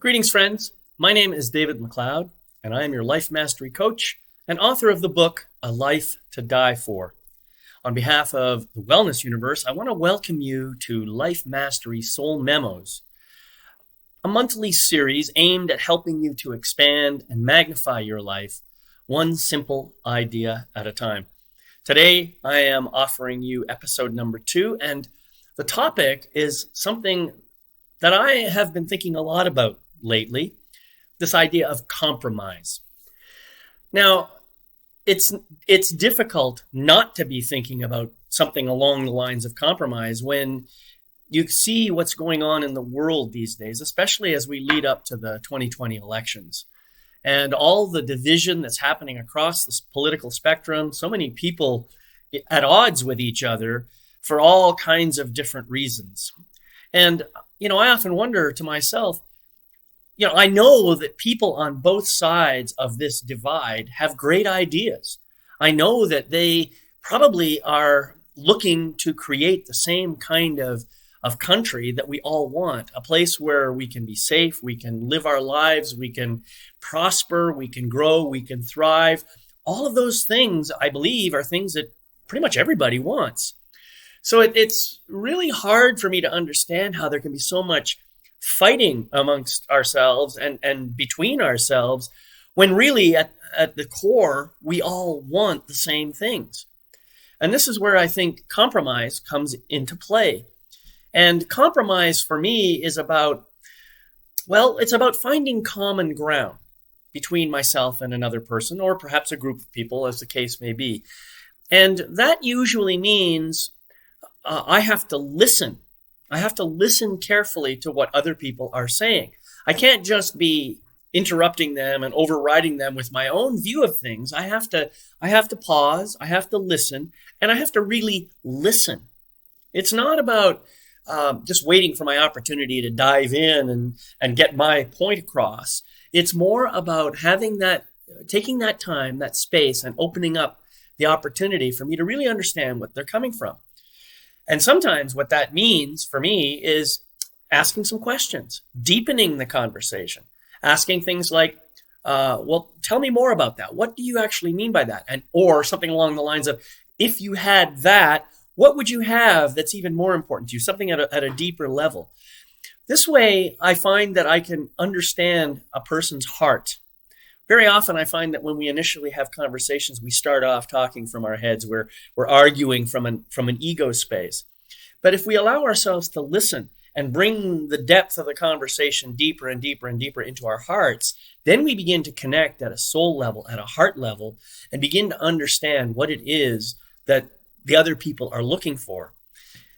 Greetings, friends. My name is David McLeod, and I am your life mastery coach and author of the book, A Life to Die For. On behalf of the Wellness Universe, I want to welcome you to Life Mastery Soul Memos, a monthly series aimed at helping you to expand and magnify your life, one simple idea at a time. Today, I am offering you episode number 2, and the topic is something that I have been thinking a lot about lately, this idea of compromise. Now, it's difficult not to be thinking about something along the lines of compromise when you see what's going on in the world these days, especially as we lead up to the 2020 elections. And all the division that's happening across this political spectrum, so many people at odds with each other for all kinds of different reasons. And, I often wonder to myself, I know that people on both sides of this divide have great ideas. I know that they probably are looking to create the same kind of country that we all want, a place where we can be safe, we can live our lives, we can prosper, we can grow, we can thrive. All of those things, I believe, are things that pretty much everybody wants. So it's really hard for me to understand how there can be so much fighting amongst ourselves and between ourselves when really at the core, we all want the same things. And this is where I think compromise comes into play. And compromise for me is it's about finding common ground between myself and another person, or perhaps a group of people, as the case may be. And that usually means I have to listen. I have to listen carefully to what other people are saying. I can't just be interrupting them and overriding them with my own view of things. I have to pause, I have to listen, and I have to really listen. It's not about just waiting for my opportunity to dive in and get my point across. It's more about taking that time, that space, and opening up the opportunity for me to really understand what they're coming from. And sometimes what that means for me is asking some questions, deepening the conversation, asking things like, tell me more about that. What do you actually mean by that? Or something along the lines of, if you had that, what would you have that's even more important to you? Something at a deeper level. This way, I find that I can understand a person's heart. Very often, I find that when we initially have conversations, we start off talking from our heads. We're arguing from an ego space. But if we allow ourselves to listen and bring the depth of the conversation deeper and deeper and deeper into our hearts, then we begin to connect at a soul level, at a heart level, and begin to understand what it is that the other people are looking for.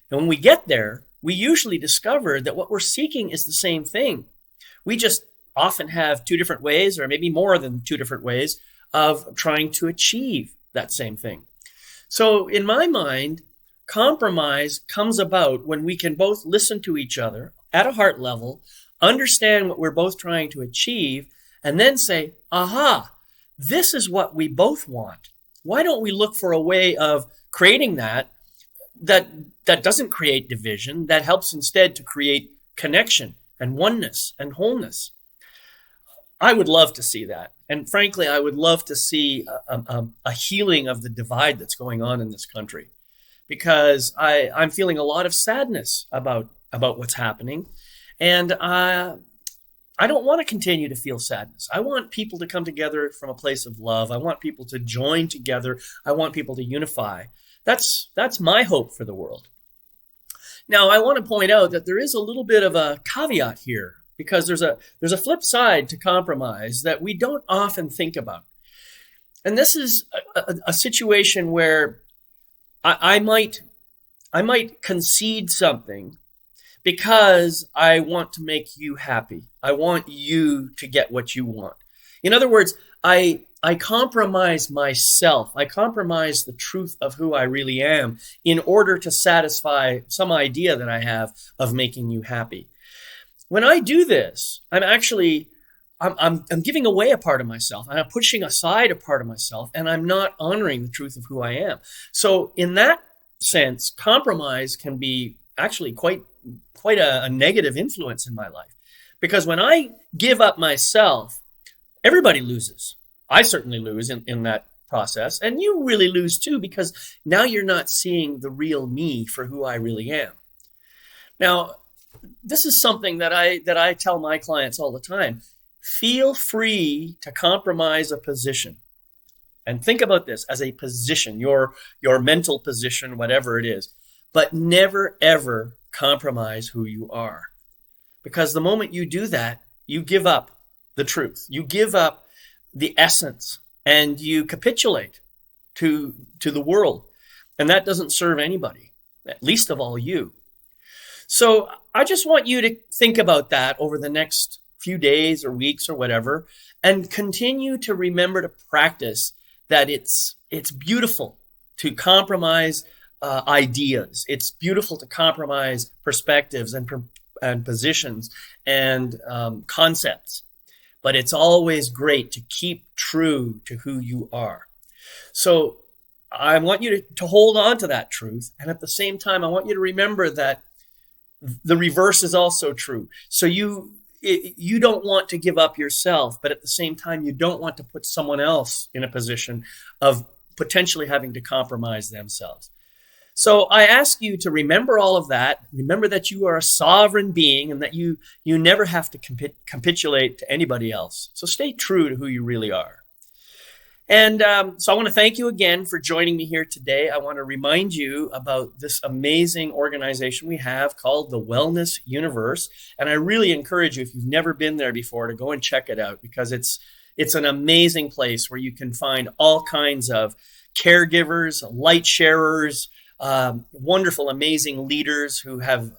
And when we get there, we usually discover that what we're seeking is the same thing. We just often have two different ways, or maybe more than two different ways, of trying to achieve that same thing. So in my mind, compromise comes about when we can both listen to each other at a heart level, understand what we're both trying to achieve, and then say, aha, this is what we both want. Why don't we look for a way of creating that doesn't create division, that helps instead to create connection and oneness and wholeness? I would love to see that. And frankly, I would love to see a healing of the divide that's going on in this country, because I'm feeling a lot of sadness about what's happening. And I don't want to continue to feel sadness. I want people to come together from a place of love. I want people to join together. I want people to unify. That's my hope for the world. Now, I want to point out that there is a little bit of a caveat here, because there's a flip side to compromise that we don't often think about. And this is a situation where I might concede something because I want to make you happy. I want you to get what you want. In other words, I compromise myself. I compromise the truth of who I really am in order to satisfy some idea that I have of making you happy. When I do this, I'm giving away a part of myself, and I'm pushing aside a part of myself, and I'm not honoring the truth of who I am. So in that sense, compromise can be actually quite a negative influence in my life, Because when I give up myself, everybody loses. I certainly lose in that process. And you really lose too, because now you're not seeing the real me for who I really am. Now, this is something that I tell my clients all the time. Feel free to compromise a position. And think about this as a position, your mental position, whatever it is. But never, ever compromise who you are. Because the moment you do that, you give up the truth. You give up the essence and you capitulate to the world. And that doesn't serve anybody, at least of all you. So I just want you to think about that over the next few days or weeks or whatever, and continue to remember to practice that it's beautiful to compromise ideas. It's beautiful to compromise perspectives and positions and concepts. But it's always great to keep true to who you are. So I want you to hold on to that truth. And at the same time, I want you to remember that the reverse is also true. So you don't want to give up yourself, but at the same time, you don't want to put someone else in a position of potentially having to compromise themselves. So I ask you to remember all of that. Remember that you are a sovereign being and that you never have to capitulate to anybody else. So stay true to who you really are. And so I want to thank you again for joining me here today. I want to remind you about this amazing organization we have called the Wellness Universe. And I really encourage you, if you've never been there before, to go and check it out, because it's an amazing place where you can find all kinds of caregivers, light sharers, wonderful, amazing leaders who have,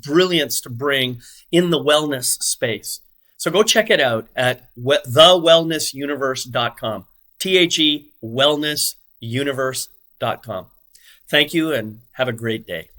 brilliance to bring in the wellness space. So go check it out at thewellnessuniverse.com. THE wellnessuniverse.com. Thank you and have a great day.